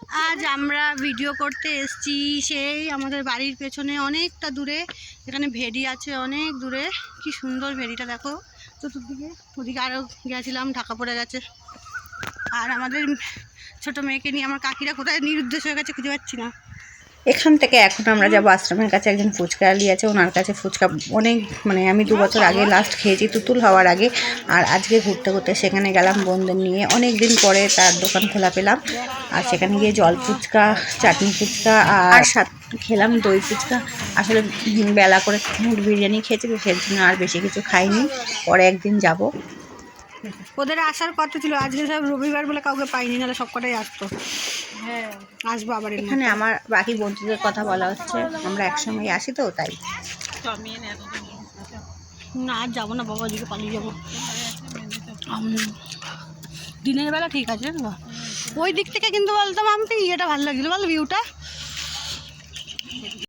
আজ আমরা ভিডিও করতে এসেছি সেই আমাদের বাড়ির পেছনে অনেকটা দূরে, এখানে ভেড়ি আছে অনেক দূরে। কি সুন্দর ভেড়িটা দেখো চতুর্দিকে। ওদিকে আরও গেছিলাম, ঢাকা পড়ে গেছে। আর আমাদের ছোট মেয়েকে নিয়ে আমার কাকিরা কোথায় নিরুদ্দেশ হয়ে গেছে, খুঁজে পাচ্ছি না। এখান থেকে এখন আমরা যাবো আশ্রমের কাছে। একজন ফুচকা আলি আছে, ওনার কাছে ফুচকা অনেক আমি 2 বছর আগে লাস্ট খেয়েছি, তুতুল হওয়ার আগে। আর আজকে ঘুরতে ঘুরতে সেখানে গেলাম বন্ধুদের নিয়ে, অনেক দিন পরে তার দোকান খোলা পেলাম। আর সেখানে গিয়ে জল ফুচকা, চাটনি ফুচকা আর খেলাম দই ফুচকা। আসলে বেলা করে বিরিয়ানি খেয়েছি, তো সেই জন্য আর বেশি কিছু খাইনি। পরে একদিন যাব। ওদের আসার কথা ছিল, আজকে সব রবিবার বলে কাউকে পাইনি, নাহলে সব কটাই আসতো। হ্যাঁ আসবো আবার। এখানে আমার বাকি বন্ধুদের কথা বলা হচ্ছে, আমরা একসঙ্গে আসি তো তাই। না আর যাবো না বাবা, ওদিকে পালিয়ে যাবো। দিনের বেলা ঠিক আছে না, ওই দিক থেকে কিন্তু বলতাম আমি ইয়েটা ভালো লাগছিল, বল ভিউটা।